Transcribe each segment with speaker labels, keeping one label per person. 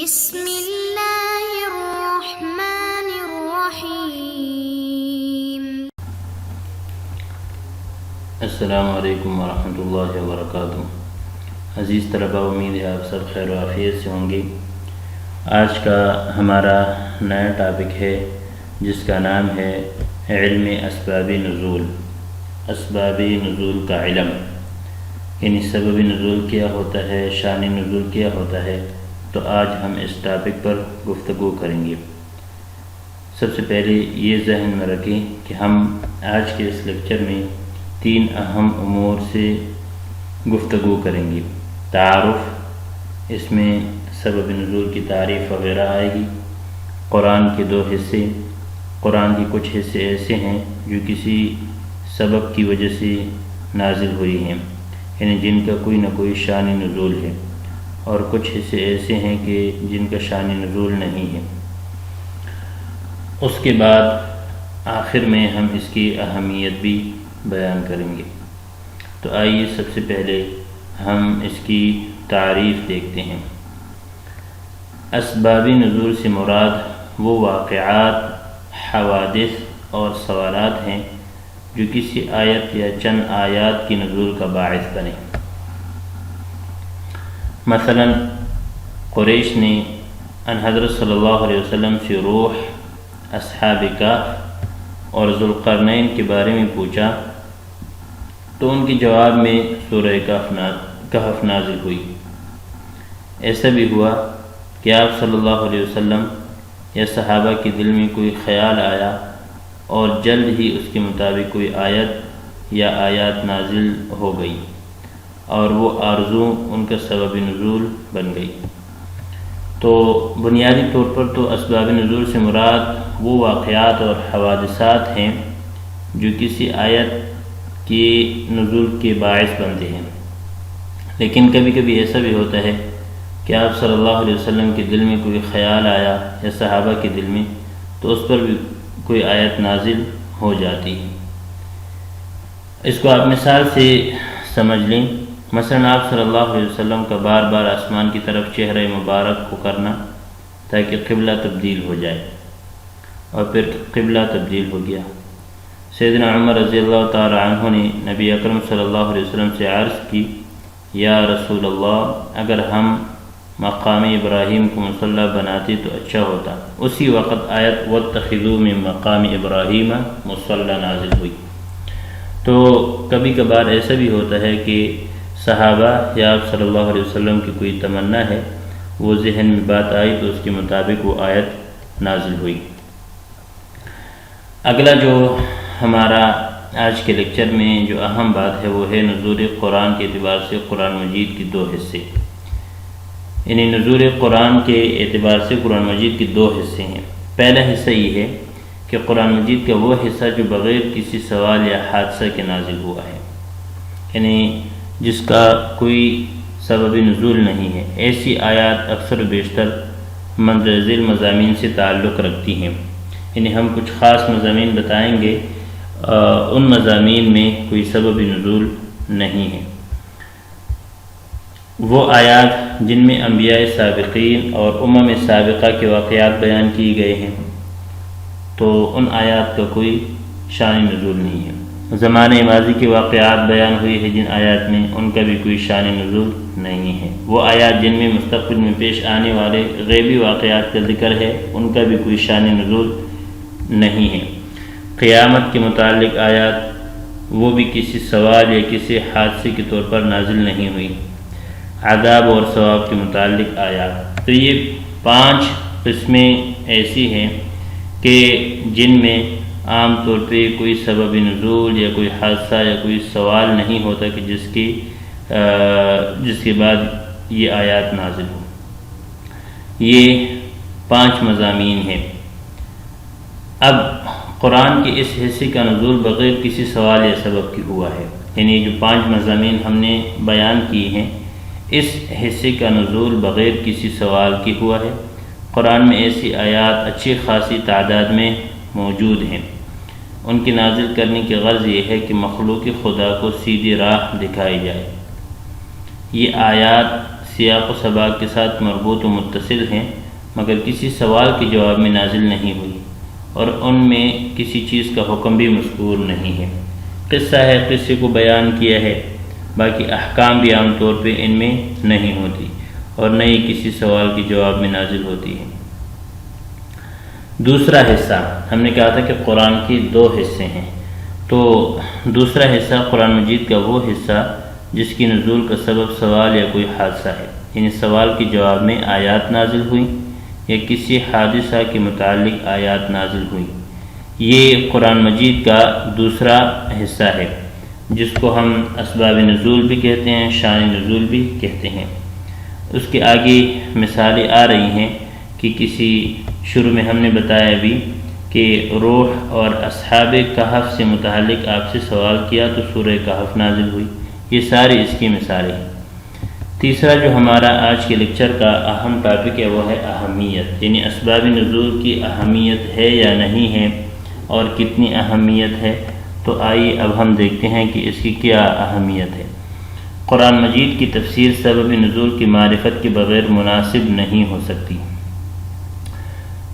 Speaker 1: بسم اللہ الرحمن الرحیم۔
Speaker 2: السلام علیکم ورحمۃ اللہ وبرکاتہ۔ عزیز طلباء، امید ہے آپ سب خیر و عافیت سے ہوں گے۔ آج کا ہمارا نیا ٹاپک ہے جس کا نام ہے علم اسباب نزول۔ اسباب نزول کا علم، یعنی سبب نزول کیا ہوتا ہے، شان نزول کیا ہوتا ہے۔ تو آج ہم اس ٹاپک پر گفتگو کریں گے۔ سب سے پہلے یہ ذہن میں رکھیں کہ ہم آج کے اس لیکچر میں 3 اہم امور سے گفتگو کریں گے۔ تعارف، اس میں سبب نزول کی تعریف وغیرہ آئے گی۔ قرآن کے 2 حصے، قرآن کے کچھ حصے ایسے ہیں جو کسی سبب کی وجہ سے نازل ہوئی ہیں، یعنی جن کا کوئی نہ کوئی شان نزول ہے، اور کچھ حصے ایسے ہیں کہ جن کا شان نزول نہیں ہے۔ اس کے بعد آخر میں ہم اس کی اہمیت بھی بیان کریں گے۔ تو آئیے سب سے پہلے ہم اس کی تعریف دیکھتے ہیں۔ اسباب نزول سے مراد وہ واقعات، حوادث اور سوالات ہیں جو کسی آیت یا چند آیات کی نزول کا باعث بنے۔ مثلا قریش نے ان حضرت صلی اللہ علیہ وسلم سے روح، اصحاب کہف اور ذوالقرنین کے بارے میں پوچھا تو ان کے جواب میں سورہ کہف نازل ہوئی۔ ایسا بھی ہوا کہ آپ صلی اللہ علیہ وسلم یا صحابہ کے دل میں کوئی خیال آیا اور جلد ہی اس کے مطابق کوئی آیت یا آیات نازل ہو گئی، اور وہ آرزو ان کا سبب نزول بن گئی۔ تو بنیادی طور پر تو اسباب نزول سے مراد وہ واقعات اور حوادثات ہیں جو کسی آیت کی نزول کے باعث بنتے ہیں۔ لیکن کبھی کبھی ایسا بھی ہوتا ہے کہ آپ صلی اللہ علیہ وسلم کے دل میں کوئی خیال آیا یا صحابہ کے دل میں، تو اس پر بھی کوئی آیت نازل ہو جاتی ہے۔ اس کو آپ مثال سے سمجھ لیں۔ مثلا آپ صلی اللہ علیہ وسلم کا بار بار آسمان کی طرف چہرہ مبارک کو کرنا تاکہ قبلہ تبدیل ہو جائے، اور پھر قبلہ تبدیل ہو گیا۔ سیدنا عمر رضی اللہ تعالی عنہ نے نبی اکرم صلی اللہ علیہ وسلم سے عرض کی، یا رسول اللہ، اگر ہم مقام ابراہیم کو مصلی بناتے تو اچھا ہوتا۔ اسی وقت آیت واتخذوا من مقام ابراہیم مصلی نازل ہوئی۔ تو کبھی کبھار ایسا بھی ہوتا ہے کہ صحابہ یا آپ صلی اللہ علیہ وسلم کی کوئی تمنا ہے، وہ ذہن میں بات آئی تو اس کے مطابق وہ آیت نازل ہوئی۔ اگلا جو ہمارا آج کے لیکچر میں جو اہم بات ہے وہ ہے نزول قرآن کے اعتبار سے قرآن مجید کے 2 حصے، یعنی نزول قرآن کے اعتبار سے قرآن مجید کے 2 حصے ہیں۔ پہلا حصہ یہ ہے کہ قرآن مجید کا وہ حصہ جو بغیر کسی سوال یا حادثہ کے نازل ہوا ہے، یعنی جس کا کوئی سبب نزول نہیں ہے۔ ایسی آیات اکثر و بیشتر مندرجہ ذیل مضامین سے تعلق رکھتی ہیں، یعنی ہم کچھ خاص مضامین بتائیں گے، ان مضامین میں کوئی سبب نزول نہیں ہے۔ وہ آیات جن میں انبیاء سابقین اور امم سابقہ کے واقعات بیان کیے گئے ہیں، تو ان آیات کا کوئی شان نزول نہیں ہے۔ زمانے ماضی کے واقعات بیان ہوئی ہے جن آیات میں، ان کا بھی کوئی شان نزول نہیں ہے۔ وہ آیات جن میں مستقبل میں پیش آنے والے غیبی واقعات کا ذکر ہے، ان کا بھی کوئی شان نزول نہیں ہے۔ قیامت کے متعلق آیات، وہ بھی کسی سوال یا کسی حادثے کے طور پر نازل نہیں ہوئی۔ عذاب اور ثواب کے متعلق آیات۔ تو یہ 5 قسمیں ایسی ہیں کہ جن میں عام طور پہ کوئی سبب نزول یا کوئی حادثہ یا کوئی سوال نہیں ہوتا کہ جس کے بعد یہ آیات نازل ہو۔ یہ 5 مضامین ہیں۔ اب قرآن کے اس حصے کا نزول بغیر کسی سوال یا سبب کی ہوا ہے، یعنی جو 5 مضامین ہم نے بیان کیے ہیں، اس حصے کا نزول بغیر کسی سوال کی ہوا ہے۔ قرآن میں ایسی آیات اچھی خاصی تعداد میں موجود ہیں۔ ان کی نازل کرنے کی غرض یہ ہے کہ مخلوق خدا کو سیدھی راہ دکھائی جائے۔ یہ آیات سیاق و سباق کے ساتھ مربوط و متصل ہیں مگر کسی سوال کے جواب میں نازل نہیں ہوئی، اور ان میں کسی چیز کا حکم بھی مذکور نہیں ہے۔ قصہ ہے، قصے کو بیان کیا ہے، باقی احکام بھی عام طور پہ ان میں نہیں ہوتی اور نہ ہی کسی سوال کے جواب میں نازل ہوتی ہے۔ دوسرا حصہ، ہم نے کہا تھا کہ قرآن کے 2 حصے ہیں، تو دوسرا حصہ قرآن مجید کا وہ حصہ جس کی نزول کا سبب سوال یا کوئی حادثہ ہے، یعنی سوال کے جواب میں آیات نازل ہوئی یا کسی حادثہ کے متعلق آیات نازل ہوئی۔ یہ قرآن مجید کا دوسرا حصہ ہے جس کو ہم اسباب نزول بھی کہتے ہیں، شان نزول بھی کہتے ہیں۔ اس کے آگے مثالیں آ رہی ہیں کہ کسی شروع میں ہم نے بتایا بھی کہ روح اور اصحاب کہف سے متعلق آپ سے سوال کیا تو سورہ کہف نازل ہوئی۔ یہ ساری اس کی مثالیں ہیں۔ تیسرا جو ہمارا آج کے لیکچر کا اہم ٹاپک ہے وہ ہے اہمیت، یعنی اسباب نزول کی اہمیت ہے یا نہیں ہے اور کتنی اہمیت ہے۔ تو آئیے اب ہم دیکھتے ہیں کہ اس کی کیا اہمیت ہے۔ قرآن مجید کی تفسیر سبب نزول کی معرفت کے بغیر مناسب نہیں ہو سکتی،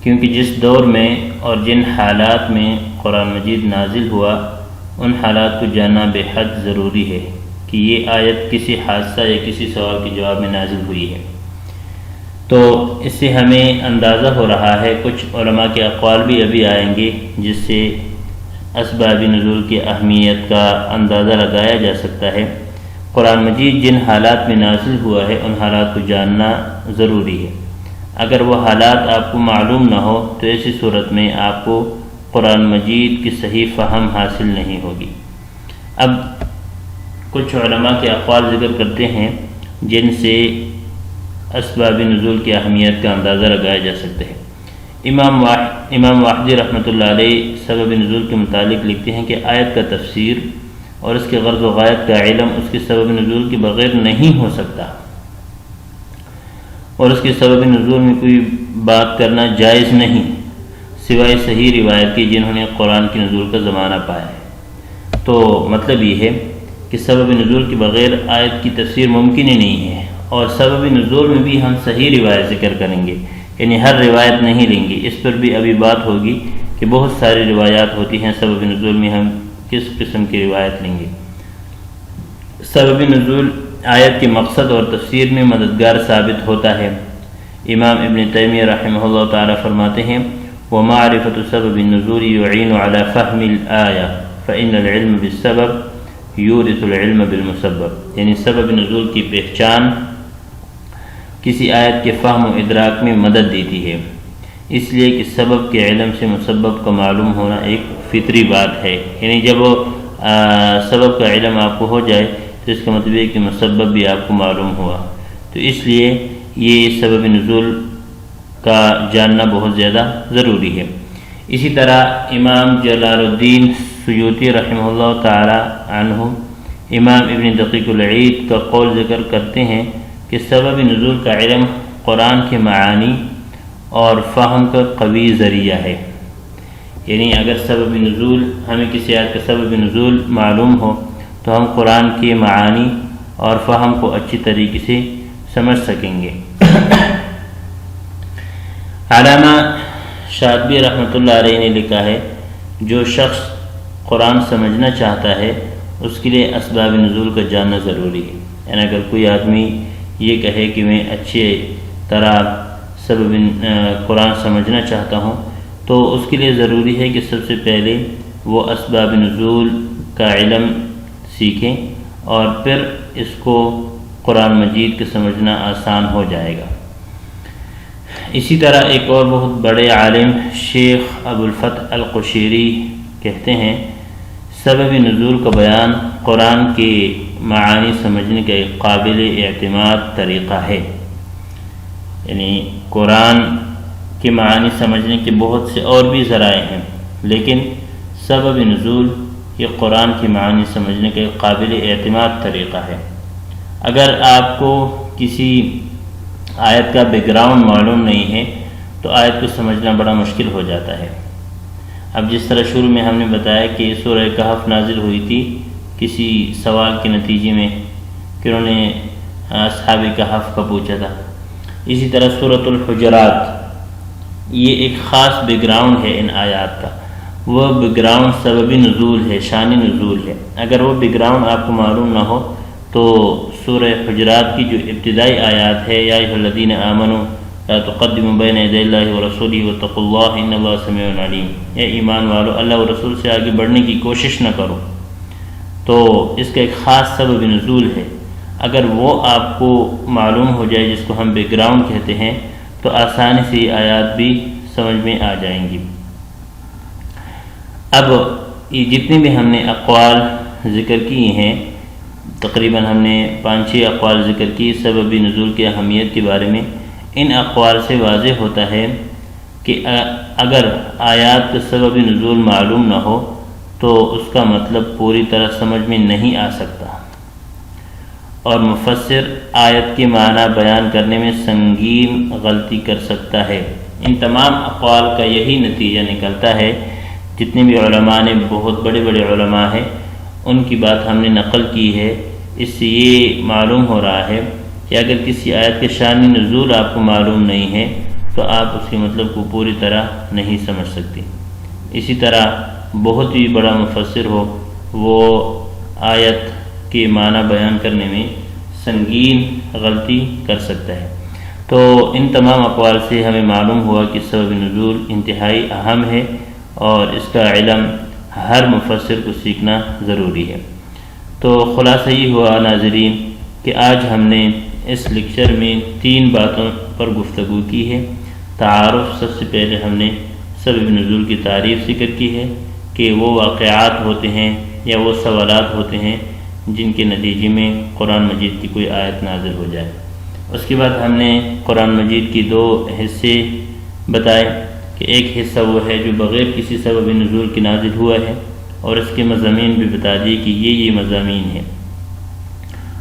Speaker 2: کیونکہ جس دور میں اور جن حالات میں قرآن مجید نازل ہوا ان حالات کو جاننا بے حد ضروری ہے کہ یہ آیت کسی حادثہ یا کسی سوال کے جواب میں نازل ہوئی ہے۔ تو اس سے ہمیں اندازہ ہو رہا ہے، کچھ علماء کے اقوال بھی ابھی آئیں گے جس سے اسباب نزول کی اہمیت کا اندازہ لگایا جا سکتا ہے۔ قرآن مجید جن حالات میں نازل ہوا ہے ان حالات کو جاننا ضروری ہے۔ اگر وہ حالات آپ کو معلوم نہ ہو تو ایسی صورت میں آپ کو قرآن مجید کی صحیح فہم حاصل نہیں ہوگی۔ اب کچھ علماء کے اقوال ذکر کرتے ہیں جن سے اسباب نزول کی اہمیت کا اندازہ لگایا جا سکتا ہے۔ امام واحدی رحمۃ اللہ علیہ سبب نزول کے متعلق لکھتے ہیں کہ آیت کا تفسیر اور اس کے غرض و غایت کا علم اس کے سبب نزول کے بغیر نہیں ہو سکتا، اور اس کے سبب نزول میں کوئی بات کرنا جائز نہیں سوائے صحیح روایت کی جنہوں نے قرآن کی نزول کا زمانہ پایا ہے۔ تو مطلب یہ ہے کہ سبب نزول کے بغیر آیت کی تفسیر ممکن ہی نہیں ہے، اور سبب نزول میں بھی ہم صحیح روایت ذکر کریں گے، یعنی ہر روایت نہیں لیں گے۔ اس پر بھی ابھی بات ہوگی کہ بہت ساری روایات ہوتی ہیں، سبب نزول میں ہم کس قسم کی روایت لیں گے۔ سبب نزول آیت کے مقصد اور تفسیر میں مددگار ثابت ہوتا ہے۔ امام ابن تیمیہ رحمہ اللہ تعالی فرماتے ہیں وَمَعْرِفَةُ سَبَبِ النُّزُولِ يُعِينُ عَلَى فَهْمِ الْآيَةِ فَإِنَّ الْعِلْمَ بِالسَّبَبِ يُورِثُ الْعِلْمَ بِالْمُسَبَّبِ، یعنی سبب نزول کی پہچان کسی آیت کے فہم و ادراک میں مدد دیتی ہے، اس لیے کہ سبب کے علم سے مسبب کا معلوم ہونا ایک فطری بات ہے، یعنی جب وہ سبب کا علم آپ کو ہو جائے تو اس کا مطلب ہے کہ مسبب بھی آپ کو معلوم ہوا، تو اس لیے یہ سبب نزول کا جاننا بہت زیادہ ضروری ہے۔ اسی طرح امام جلال الدین سیوطی رحمہ اللہ تعالی عنہ امام ابن دقیق العید کا قول ذکر کرتے ہیں کہ سبب نزول کا علم قرآن کے معانی اور فہم کا قوی ذریعہ ہے، یعنی اگر سبب نزول ہمیں کسی آیت کا سبب نزول معلوم ہو تو ہم قرآن کے معانی اور فہم کو اچھی طریقے سے سمجھ سکیں گے۔ علامہ شاطبی رحمۃ اللہ علیہ نے لکھا ہے جو شخص قرآن سمجھنا چاہتا ہے اس کے لیے اسباب نزول کا جاننا ضروری ہے، یعنی اگر کوئی آدمی یہ کہے کہ میں اچھے طرح سبب قرآن سمجھنا چاہتا ہوں تو اس کے لیے ضروری ہے کہ سب سے پہلے وہ اسباب نزول کا علم سیکھیں اور پھر اس کو قرآن مجید کے سمجھنا آسان ہو جائے گا۔ اسی طرح ایک اور بہت بڑے عالم شیخ ابو الفتح القشیری کہتے ہیں سبب نزول کا بیان قرآن کے معانی سمجھنے کا ایک قابل اعتماد طریقہ ہے، یعنی قرآن کے معانی سمجھنے کے بہت سے اور بھی ذرائع ہیں، لیکن سبب نزول یہ قرآن کی معانی سمجھنے کا ایک قابل اعتماد طریقہ ہے۔ اگر آپ کو کسی آیت کا بیک گراؤنڈ معلوم نہیں ہے تو آیت کو سمجھنا بڑا مشکل ہو جاتا ہے۔ اب جس طرح شروع میں ہم نے بتایا کہ سورہ کہف نازل ہوئی تھی کسی سوال کے نتیجے میں کہ انہوں نے اصحاب کہف کا پوچھا تھا۔ اسی طرح سورۃ الحجرات، یہ ایک خاص بیک گراؤنڈ ہے ان آیات کا، وہ بیک گراؤنڈ سببی نزول ہے، شانی نزول ہے۔ اگر وہ بیک گراؤنڈ آپ کو معلوم نہ ہو تو سورہ حجرات کی جو ابتدائی آیات ہے، یا ایھا الذین آمنوا لا تقدموا بین یدی اللہ ورسولہ واتقوا اللہ ان اللہ سمیع علیم، اے ایمان والو اللہ و رسول سے آگے بڑھنے کی کوشش نہ کرو، تو اس کا ایک خاص سبب نزول ہے۔ اگر وہ آپ کو معلوم ہو جائے، جس کو ہم بیک گراؤنڈ کہتے ہیں، تو آسانی سے یہ آیات بھی سمجھ میں آ جائیں گی۔ اب یہ جتنے بھی ہم نے اقوال ذکر کیے ہیں، تقریباً ہم نے 5-6 اقوال ذکر کی سبب نزول کی اہمیت کے بارے میں، ان اقوال سے واضح ہوتا ہے کہ اگر آیات کا سبب نزول معلوم نہ ہو تو اس کا مطلب پوری طرح سمجھ میں نہیں آ سکتا، اور مفسر آیت کے معنی بیان کرنے میں سنگین غلطی کر سکتا ہے۔ ان تمام اقوال کا یہی نتیجہ نکلتا ہے، جتنے بھی علماء نے، بہت بڑے بڑے علماء ہیں، ان کی بات ہم نے نقل کی ہے۔ اس سے یہ معلوم ہو رہا ہے کہ اگر کسی آیت کے شان نزول آپ کو معلوم نہیں ہے تو آپ اس کے مطلب کو پوری طرح نہیں سمجھ سکتے۔ اسی طرح بہت ہی بڑا مفسر ہو، وہ آیت کے معنی بیان کرنے میں سنگین غلطی کر سکتا ہے۔ تو ان تمام اقوال سے ہمیں معلوم ہوا کہ سبب نزول انتہائی اہم ہے، اور اس کا علم ہر مفسر کو سیکھنا ضروری ہے۔ تو خلاصہ یہ ہوا ناظرین کہ آج ہم نے اس لیکچر میں 3 باتوں پر گفتگو کی ہے۔ تعارف، سب سے پہلے ہم نے سبب نزول کی تعریف ذکر کی ہے کہ وہ واقعات ہوتے ہیں یا وہ سوالات ہوتے ہیں جن کے نتیجے میں قرآن مجید کی کوئی آیت نازل ہو جائے۔ اس کے بعد ہم نے قرآن مجید کی 2 حصے بتائے کہ ایک حصہ وہ ہے جو بغیر کسی سبب نزول کے نازل ہوا ہے، اور اس کے مضامین بھی بتا دیے کہ یہ مضامین ہیں،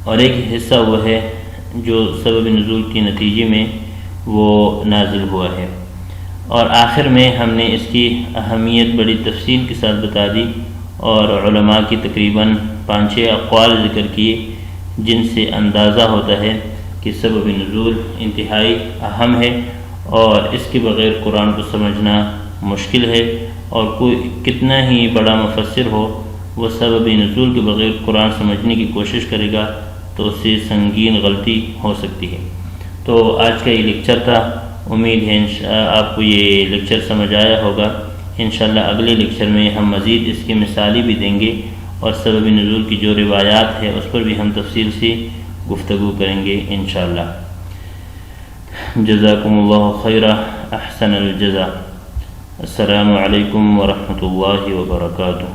Speaker 2: اور ایک حصہ وہ ہے جو سبب نزول کے نتیجے میں وہ نازل ہوا ہے، اور آخر میں ہم نے اس کی اہمیت بڑی تفصیل کے ساتھ بتا دی، اور علماء کی تقریباً 5-6 اقوال ذکر کیے جن سے اندازہ ہوتا ہے کہ سبب نزول انتہائی اہم ہے، اور اس کے بغیر قرآن کو سمجھنا مشکل ہے، اور کوئی کتنا ہی بڑا مفسر ہو، وہ سبب نزول کے بغیر قرآن سمجھنے کی کوشش کرے گا تو اس سے سنگین غلطی ہو سکتی ہے۔ تو آج کا یہ لیکچر تھا، امید ہے آپ کو یہ لیکچر سمجھ آیا ہوگا۔ انشاءاللہ اگلے لیکچر میں ہم مزید اس کی مثالی بھی دیں گے، اور سبب نزول کی جو روایات ہے اس پر بھی ہم تفصیل سے گفتگو کریں گے انشاءاللہ۔ جزاکم اللہ خیرہ، احسن الجزا۔ السلام علیکم ورحمۃ اللہ وبرکاتہ۔